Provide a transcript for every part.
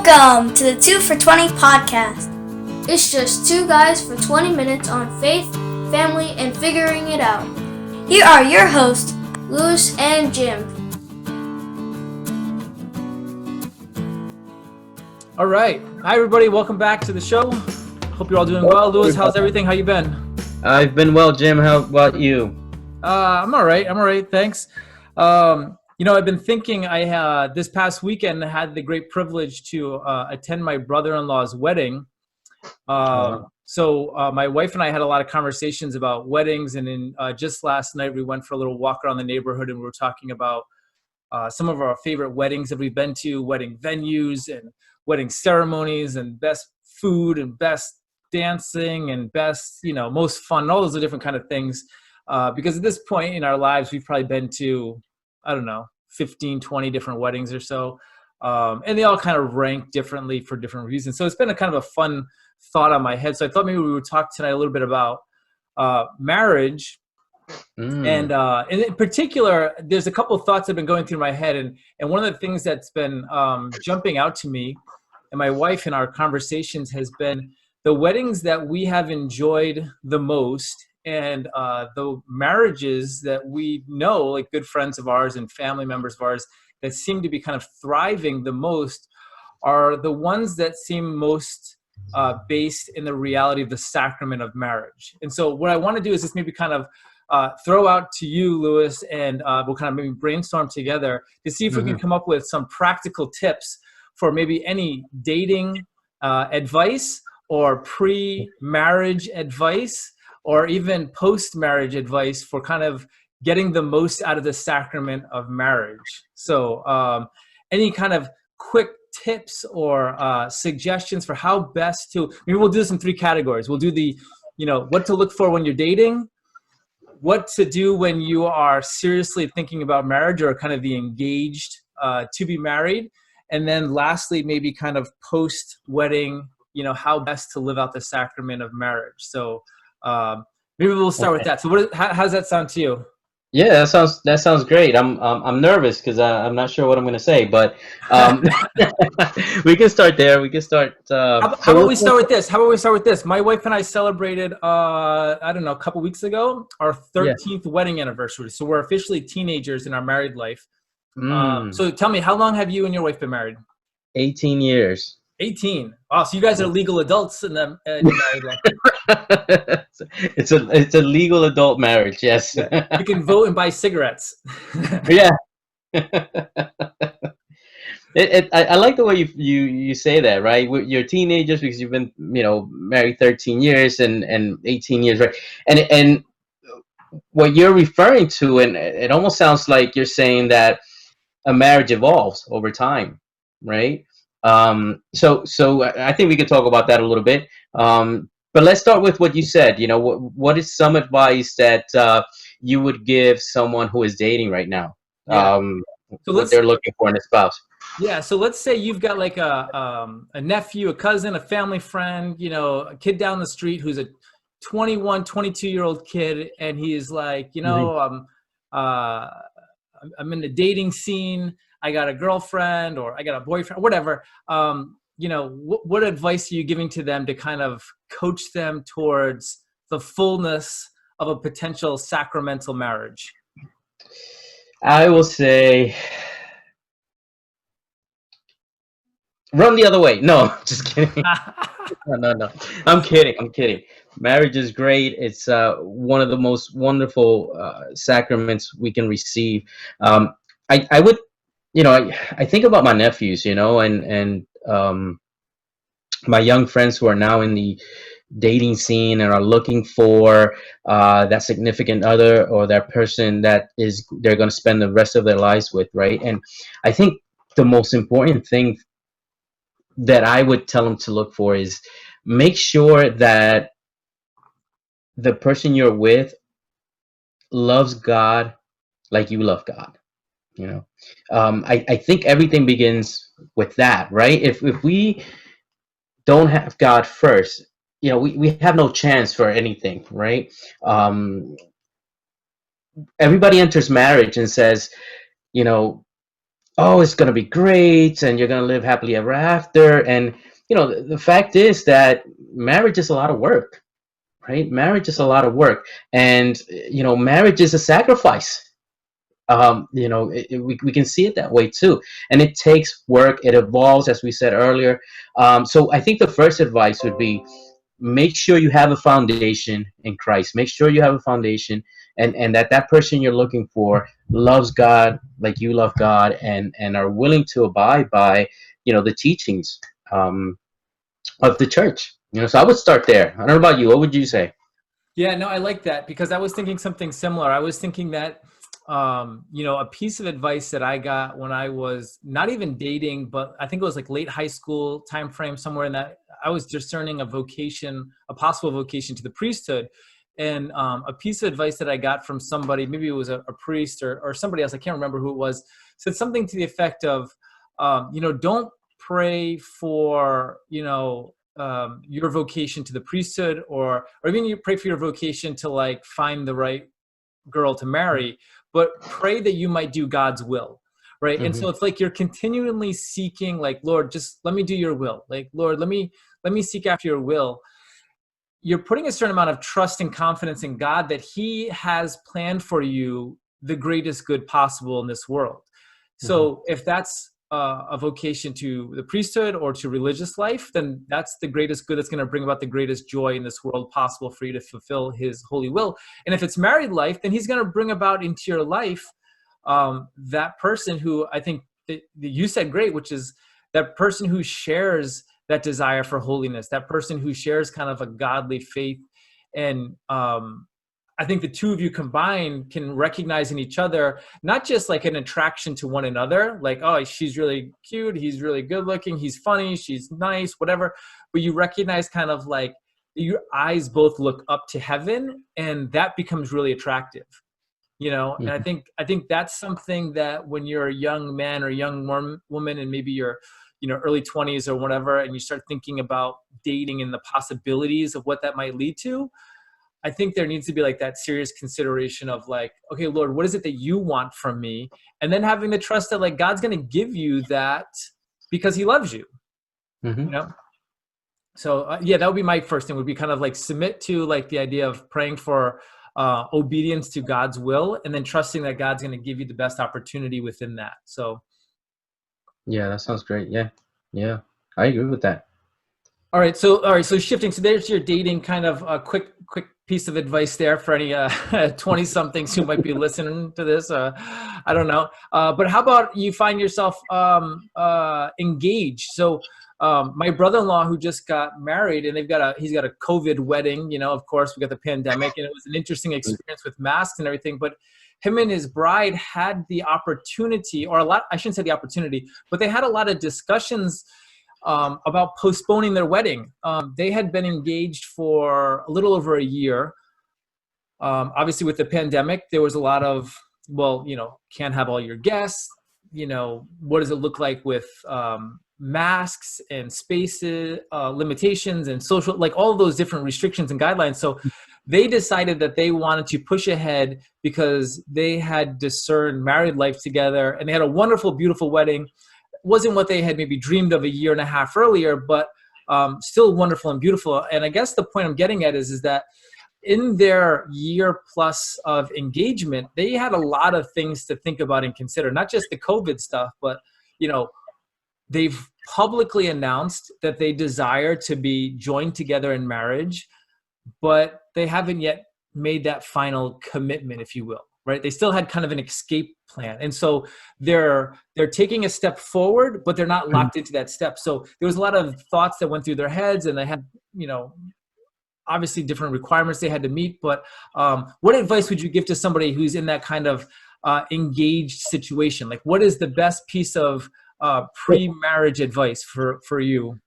Welcome to the 2 for 20 podcast. It's just two guys for 20 minutes on faith, family, and figuring it out. Here are your hosts, Lewis and Jim. All right. Hi, everybody. Welcome back to the show. Hope you're all doing well. Lewis, how's everything? How you been? I've been well, Jim. How about you? I'm all right. Thanks. I've been thinking this past weekend I had the great privilege to attend my brother-in-law's wedding. So my wife and I had a lot of conversations about weddings, and just last night we went for a little walk around the neighborhood, and we were talking about some of our favorite weddings that we've been to, wedding venues and wedding ceremonies, and best food and best dancing and best, most fun, all those different kind of things. Because at this point in our lives, we've probably been to, 15, 20 different weddings or so. And they all kind of rank differently for different reasons. So it's been a kind of a fun thought on my head. So I thought maybe we would talk tonight a little bit about marriage. And in particular, there's a couple of thoughts that have been going through my head. And one of the things that's been jumping out to me and my wife in our conversations has been the weddings that we have enjoyed the most, and the marriages that we know, like good friends of ours and family members of ours, that seem to be kind of thriving the most, are the ones that seem most based in the reality of the sacrament of marriage. And so what I want to do is just maybe kind of throw out to you, Lewis, and we'll kind of maybe brainstorm together to see if we can come up with some practical tips for maybe any dating advice or pre-marriage advice, or even post-marriage advice for kind of getting the most out of the sacrament of marriage. So any kind of quick tips or suggestions for how best to, maybe we'll do this in three categories. We'll do the, what to look for when you're dating, what to do when you are seriously thinking about marriage or kind of the engaged to be married, and then lastly, maybe kind of post-wedding, how best to live out the sacrament of marriage. So maybe we'll start with that. So how does that sound to you? Yeah, that sounds great. I'm nervous because I'm not sure what I'm going to say, but we can start there. We can start. How about we start with this? My wife and I celebrated, a couple weeks ago, our 13th wedding anniversary. So we're officially teenagers in our married life. So tell me, how long have you and your wife been married? 18 years. 18. Oh, so you guys are legal adults in the married life. It's a legal adult marriage. Yes. You can vote and buy cigarettes. Yeah. I like the way you say that, right? You're teenagers because you've been married 13 years and 18 years, right? And what you're referring to, and it almost sounds like you're saying that a marriage evolves over time, right? So I think we could talk about that a little bit. But let's start with what you said. What is some advice that you would give someone who is dating right now? Yeah. What they're looking for in a spouse. Yeah. So let's say you've got like a nephew, a cousin, a family friend, a kid down the street who's a 21, 22-year-old kid, and he is like, I'm in the dating scene. I got a girlfriend or I got a boyfriend, whatever. What advice are you giving to them to kind of coach them towards the fullness of a potential sacramental marriage? I will say, run the other way. No, just kidding. No. I'm kidding. Marriage is great. It's one of the most wonderful sacraments we can receive. I would, I think about my nephews, and my young friends who are now in the dating scene and are looking for that significant other or that person that they're going to spend the rest of their lives with, right? And I think the most important thing that I would tell them to look for is make sure that the person you're with loves God like you love God. I think everything begins with that, right? If we don't have God first, we have no chance for anything, right? Everybody enters marriage and says, oh, it's going to be great and you're going to live happily ever after. And, the fact is that marriage is a lot of work, right? Marriage is a lot of work. And, marriage is a sacrifice. We can see it that way too. And it takes work. It evolves, as we said earlier. So I think the first advice would be, make sure you have a foundation in Christ. Make sure you have a foundation, and that person you're looking for loves God like you love God, and are willing to abide by, the teachings of the church. So I would start there. I don't know about you. What would you say? Yeah, no, I like that because I was thinking something similar. I was thinking that, a piece of advice that I got when I was not even dating, but I think it was like late high school time frame, somewhere in that, I was discerning a possible vocation to the priesthood. And a piece of advice that I got from somebody, maybe it was a priest or somebody else, I can't remember who it was, said something to the effect of, don't pray for, your vocation to the priesthood, or even you pray for your vocation to like find the right girl to marry, but pray that you might do God's will. Right. And Hmm. so it's like you're continually seeking, like, Lord, just let me do your will. Like, Lord, let me seek after your will. You're putting a certain amount of trust and confidence in God that he has planned for you the greatest good possible in this world. Hmm. So if that's a vocation to the priesthood or to religious life, then that's the greatest good that's going to bring about the greatest joy in this world possible for you to fulfill his holy will. And if it's married life, then he's going to bring about into your life that person who, I think that you said great, which is that person who shares that desire for holiness, that person who shares kind of a godly faith. And I think the two of you combined can recognize in each other, not just like an attraction to one another, like, oh, she's really cute, he's really good looking, he's funny, she's nice, whatever. But you recognize kind of like your eyes both look up to heaven, and that becomes really attractive. And I Hmm. think that's something that when you're a young man or young woman, and maybe you're early 20s or whatever, and you start thinking about dating and the possibilities of what that might lead to, I think there needs to be like that serious consideration of like, okay, Lord, what is it that you want from me? And then having the trust that like God's going to give you that because he loves you, you Hmm. know? So yeah, that would be my first thing, would be kind of like submit to like the idea of praying for obedience to God's will, and then trusting that God's going to give you the best opportunity within that. So Yeah, that sounds great. Yeah, yeah, I agree with that. all right, so shifting, so there's your dating kind of a quick piece of advice there for any 20 somethings who might be listening to this. I don't know, but how about you find yourself engaged? So my brother-in-law who just got married, and he's got a COVID wedding. Of course we got the pandemic, and it was an interesting experience with masks and everything, but him and his bride had the opportunity, or a lot, I shouldn't say the opportunity, but they had a lot of discussions about postponing their wedding. They had been engaged for a little over a year. Obviously, with the pandemic, there was a lot of, well, can't have all your guests. What does it look like with masks and spaces, limitations, and social, like all of those different restrictions and guidelines. So they decided that they wanted to push ahead because they had discerned married life together, and they had a wonderful, beautiful wedding. Wasn't what they had maybe dreamed of a year and a half earlier, but still wonderful and beautiful. And I guess the point I'm getting at is that in their year plus of engagement, they had a lot of things to think about and consider, not just the COVID stuff, but, they've publicly announced that they desire to be joined together in marriage, but they haven't yet made that final commitment, if you will. Right? They still had kind of an escape plan, and so they're taking a step forward, but they're not locked into that step. So there was a lot of thoughts that went through their heads, and they had, obviously different requirements they had to meet. But what advice would you give to somebody who's in that kind of engaged situation? Like, what is the best piece of pre-marriage advice for you?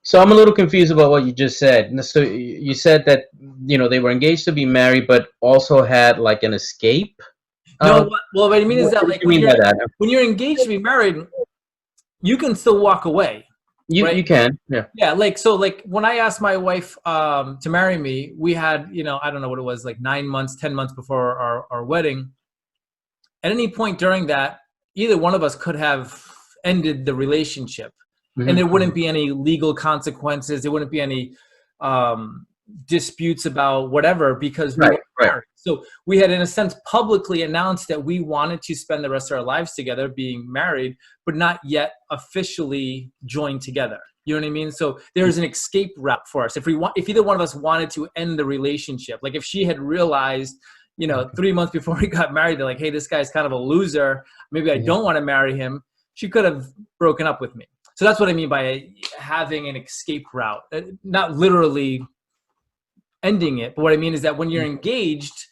So I'm a little confused about what you just said. So you said that they were engaged to be married, but also had like an escape. No, Uh, what I mean is that what do like you mean by that? when you're engaged to be married, you can still walk away, right? You can, yeah. Yeah, like so, like when I asked my wife to marry me, we had, I don't know what it was, like 9 months, 10 months before our wedding. At any point during that, either one of us could have ended the relationship, and there wouldn't be any legal consequences. There wouldn't be any disputes about whatever, because we were married. So we had, in a sense, publicly announced that we wanted to spend the rest of our lives together, being married, but not yet officially joined together. You know what I mean? So there's an escape route for us. If either one of us wanted to end the relationship, like if she had realized, 3 months before we got married, they're like, hey, this guy's kind of a loser, maybe I don't want to marry him, she could have broken up with me. So that's what I mean by having an escape route. Not literally ending it, but what I mean is that when you're engaged,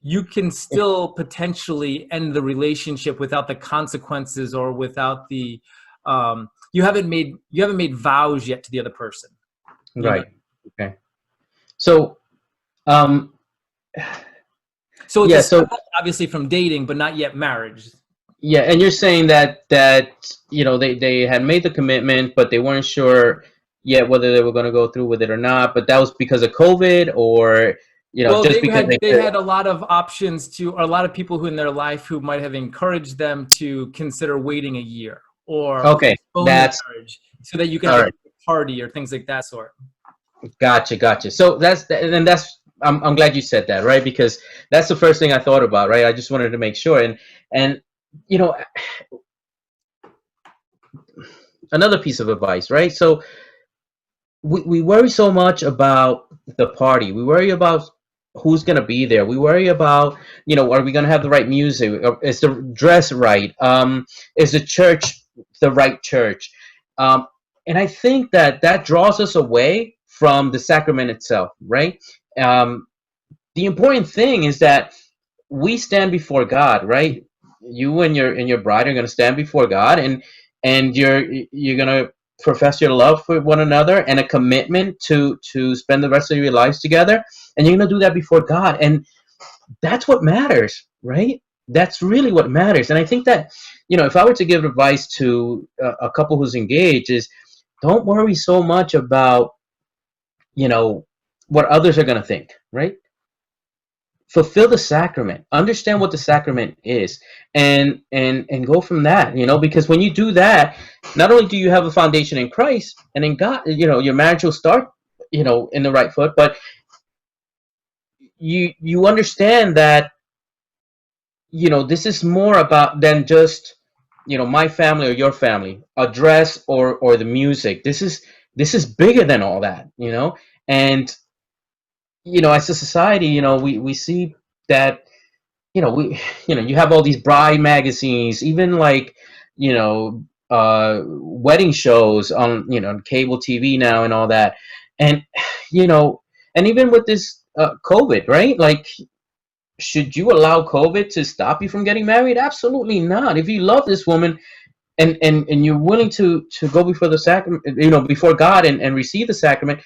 you can still potentially end the relationship without the consequences, or without the you haven't made vows yet to the other person. Right. Okay. So so it's obviously from dating, but not yet marriage. Yeah, and you're saying that they had made the commitment, but they weren't sure yet whether they were going to go through with it or not. But that was because of COVID, or just because they had a lot of options or a lot of people who in their life who might have encouraged them to consider waiting a year, or that's marriage, so that you can have a party or things like that sort. Gotcha. So that's I'm glad you said that, right? Because that's the first thing I thought about, right? I just wanted to make sure, and another piece of advice, right? So we worry so much about the party. We worry about who's going to be there. We worry about, are we going to have the right music? Is the dress right? Is the church the right church? And I think that draws us away from the sacrament itself, right? The important thing is that we stand before God, right? You and your bride are going to stand before God, and you're going to profess your love for one another and a commitment to spend the rest of your lives together, and you're going to do that before God, and that's what matters, right? That's really what matters. And I think that, if I were to give advice to a couple who's engaged, is don't worry so much about what others are going to think, right? Fulfill the sacrament, understand what the sacrament is, and go from that, because when you do that, not only do you have a foundation in Christ and in God, your marriage will start, in the right foot, but you understand that, this is more about than just, my family or your family, a dress or the music. This is bigger than all that, and as a society, we see that, you have all these bride magazines, even like, wedding shows on cable TV now and all that. And, and even with this COVID, right? Like, should you allow COVID to stop you from getting married? Absolutely not. If you love this woman and you're willing to go before the sacrament, before God and receive the sacrament,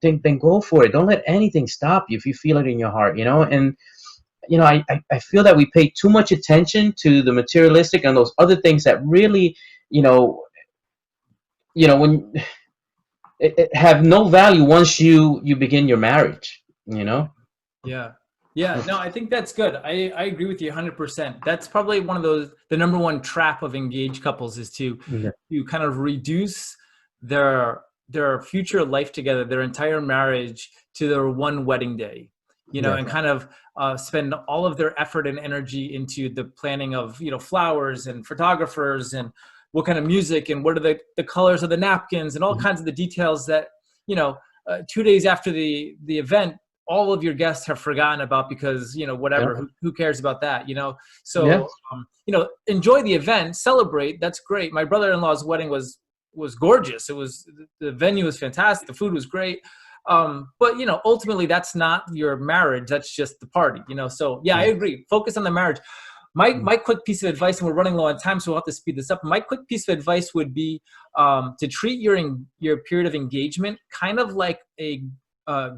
then go for it. Don't let anything stop you if you feel it in your heart, and I feel that we pay too much attention to the materialistic and those other things that really, when it have no value once you begin your marriage, Yeah, no, I think that's good. I agree with you 100%. That's probably one of the number one trap of engaged couples is to kind of reduce their future life together, their entire marriage, to their one wedding day, and kind of spend all of their effort and energy into the planning of, flowers and photographers and what kind of music and what are the colors of the napkins and all kinds of the details that, 2 days after the event, all of your guests have forgotten about because, whatever, who cares about that, So, enjoy the event, celebrate. That's great. My brother-in-law's wedding was gorgeous. The venue was fantastic. The food was great. But ultimately that's not your marriage. That's just the party, So I agree. Focus on the marriage. My quick piece of advice, and we're running low on time, so we'll have to speed this up. My quick piece of advice would be to treat your period of engagement kind of like a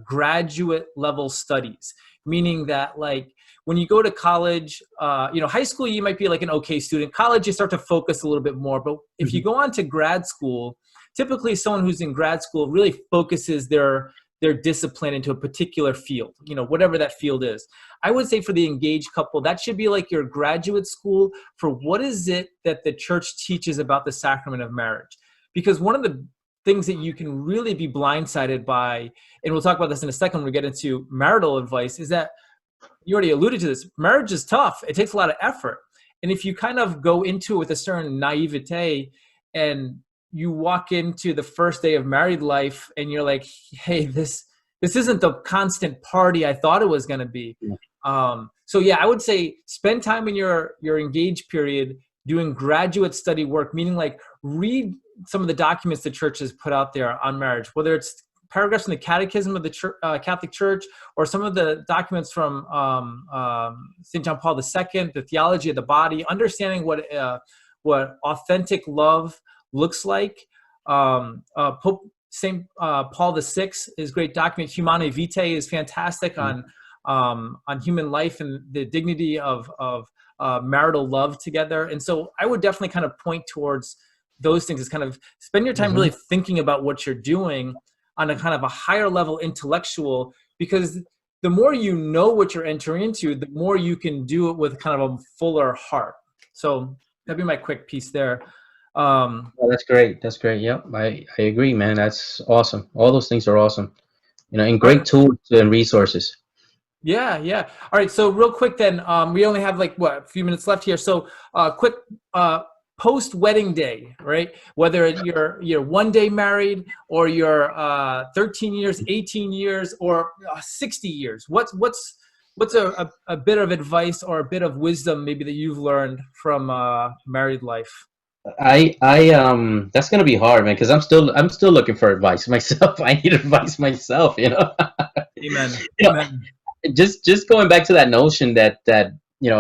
graduate level studies, meaning that like when you go to college, high school, you might be like an okay student. College, you start to focus a little bit more. But if you go on to grad school, typically someone who's in grad school really focuses their their discipline into a particular field, whatever that field is. I would say for the engaged couple, that should be like your graduate school for what is it that the church teaches about the sacrament of marriage. Because one of the things that you can really be blindsided by, and we'll talk about this in a second when we get into marital advice, is that you already alluded to this. Marriage is tough. It takes a lot of effort. And if you kind of go into it with a certain naivete and you walk into the first day of married life and you're like, hey, this isn't the constant party I thought it was going to be. So yeah, I would say spend time in your engaged period doing graduate study work, meaning like read some of the documents the church has put out there on marriage, whether it's paragraphs in the Catechism of the Catholic Church, or some of the documents from St. John Paul II, the theology of the body, understanding what authentic love looks like. Pope St. Paul VI is a great document. Humanae Vitae is fantastic on human life and the dignity of marital love together. And so I would definitely kind of point towards those things, is kind of spend your time really thinking about what you're doing on a kind of a higher level intellectual, because the more you know what you're entering into, the more you can do it with kind of a fuller heart. So that'd be my quick piece there. Oh, that's great. That's great. Yep. I agree, man. That's awesome. All those things are awesome, and great tools and resources. Yeah. All right. So real quick then, we only have like a few minutes left here. So quick, post-wedding day, right? Whether you're 1 day married or you're 13 years, 18 years, or 60 years. What's a bit of advice or a bit of wisdom maybe that you've learned from married life? I that's gonna be hard, man, because I'm still looking for advice myself. I need advice myself, Amen. Amen. Just going back to that notion that a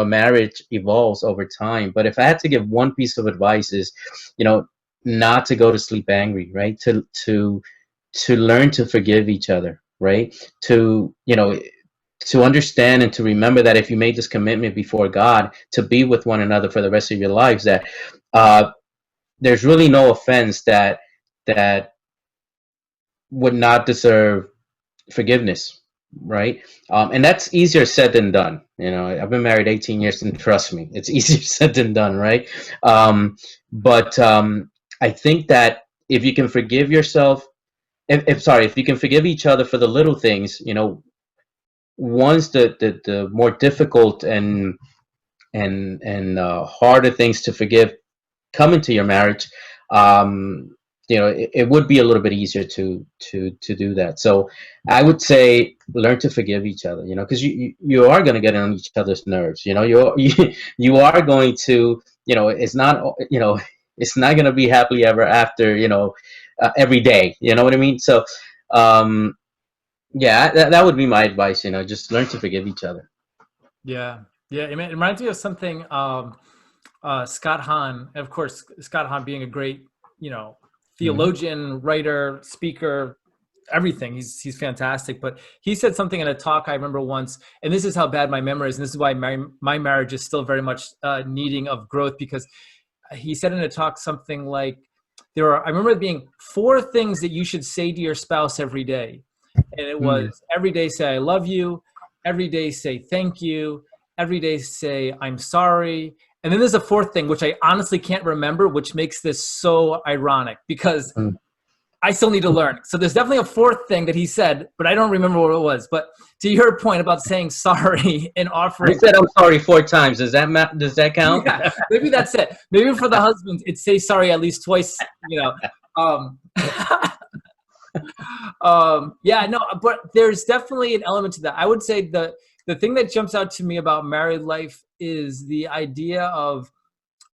marriage evolves over time. But if I had to give one piece of advice, is not to go to sleep angry, right? To learn to forgive each other, right? To understand and to remember that if you made this commitment before God to be with one another for the rest of your lives, that there's really no offense that would not deserve forgiveness, right? And that's easier said than done. I've been married 18 years, and trust me, it's easier said than done, right? But I think that if you can forgive yourself, if you can forgive each other for the little things, once the more difficult and harder things to forgive come into your marriage, it would be a little bit easier to do that. So I would say learn to forgive each other, because you are going to get on each other's nerves. You are going to, it's not going to be happily ever after, every day. You know what I mean? So yeah, that would be my advice. Just learn to forgive each other. Yeah. It reminds me of something. Scott Hahn, of course, Scott Hahn being a great, theologian, writer, speaker, everything. He's fantastic. But he said something in a talk I remember once, and this is how bad my memory is, and this is why my marriage is still very much needing of growth, because he said in a talk something like, I remember it being 4 things that you should say to your spouse every day. And it was every day say, I love you. Every day say, thank you. Every day say, I'm sorry. And then there's a 4th thing, which I honestly can't remember, which makes this so ironic, because I still need to learn. So there's definitely a 4th thing that he said, but I don't remember what it was. But to your point about saying sorry and offering. I said I'm sorry 4 times. Does that count? Yeah, maybe that's it. Maybe for the husbands, it's say sorry at least twice, Yeah, no, but there's definitely an element to that. I would say the thing that jumps out to me about married life is the idea of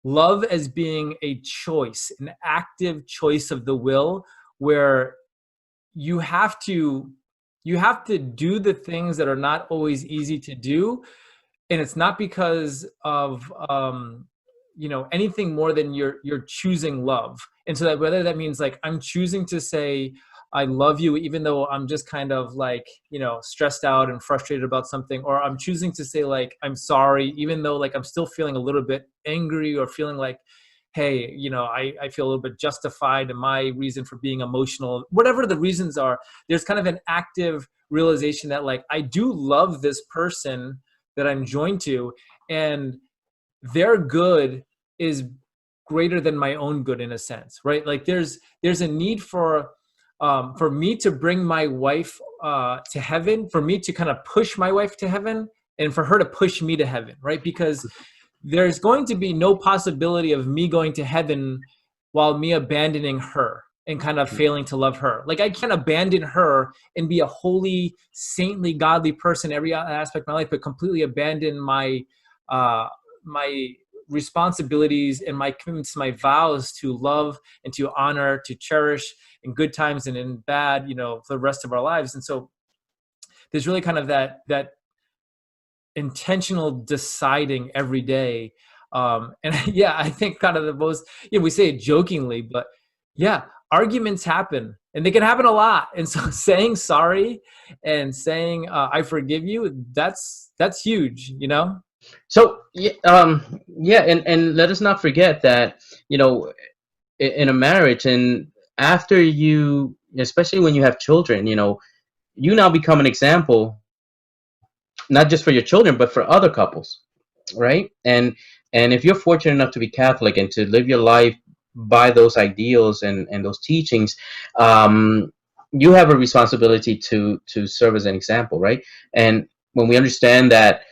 love as being a choice, an active choice of the will, where you have to do the things that are not always easy to do. And it's not because of anything more than you're choosing love. And so that whether that means like I'm choosing to say I love you even though I'm just kind of like stressed out and frustrated about something, or I'm choosing to say like I'm sorry even though like I'm still feeling a little bit angry or feeling like, hey, I feel a little bit justified in my reason for being emotional, whatever the reasons are. There's kind of an active realization that like, I do love this person that I'm joined to, and their good is greater than my own good in a sense, right? Like there's a need for me to bring my wife to heaven, for me to kind of push my wife to heaven, and for her to push me to heaven, right? Because there's going to be no possibility of me going to heaven while me abandoning her and kind of failing to love her. Like I can't abandon her and be a holy, saintly, godly person every aspect of my life, but completely abandon my my responsibilities and my commitments, my vows to love and to honor, to cherish in good times and in bad, for the rest of our lives. And so there's really kind of that intentional deciding every day. And yeah, I think kind of the most, we say it jokingly, but yeah, arguments happen and they can happen a lot. And so saying sorry and saying, I forgive you, that's huge, So yeah, and let us not forget that in a marriage, and after you, especially when you have children, you now become an example, not just for your children but for other couples, right? And if you're fortunate enough to be Catholic and to live your life by those ideals and those teachings, you have a responsibility to serve as an example, right? And when we understand that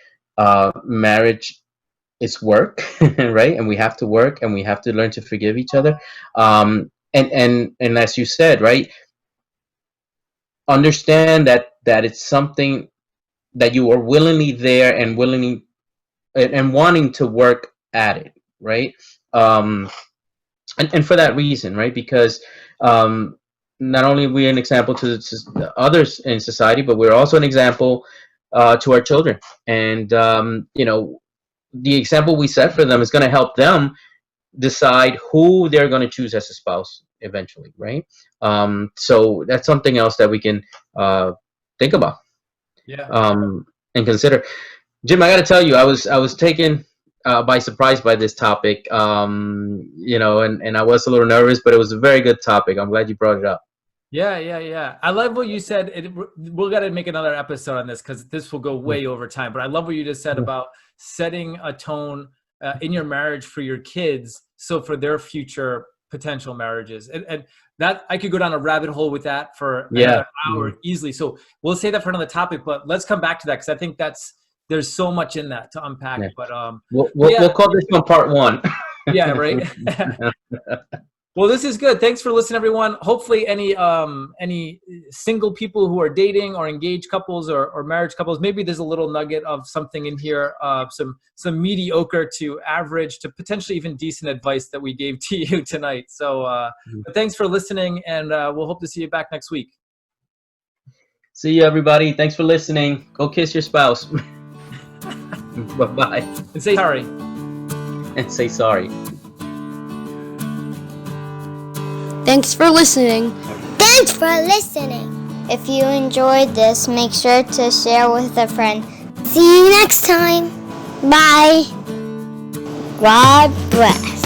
marriage is work, right? And we have to work and we have to learn to forgive each other. And as you said, right, understand that it's something that you are willingly there and willingly and wanting to work at it, right? And for that reason, right? Because not only are we an example to others in society, but we're also an example to our children. And the example we set for them is going to help them decide who they're going to choose as a spouse eventually, right? So that's something else that we can think about, and consider. Jim, I got to tell you, I was taken by surprise by this topic, and I was a little nervous, but it was a very good topic. I'm glad you brought it up. Yeah. I love what you said. We'll got to make another episode on this because this will go way over time. But I love what you just said about setting a tone in your marriage for your kids, so for their future potential marriages. And that I could go down a rabbit hole with that for another hour easily. So we'll say that for another topic. But let's come back to that because I think there's so much in that to unpack. Yeah. But we'll call this one part one. Yeah, right. Well, this is good. Thanks for listening, everyone. Hopefully any single people who are dating or engaged couples or marriage couples, maybe there's a little nugget of something in here, some mediocre to average to potentially even decent advice that we gave to you tonight. So but thanks for listening, and we'll hope to see you back next week. See you, everybody. Thanks for listening. Go kiss your spouse. Bye-bye. And say sorry. And say sorry. Thanks for listening. Thanks for listening. If you enjoyed this, make sure to share with a friend. See you next time. Bye. God bless.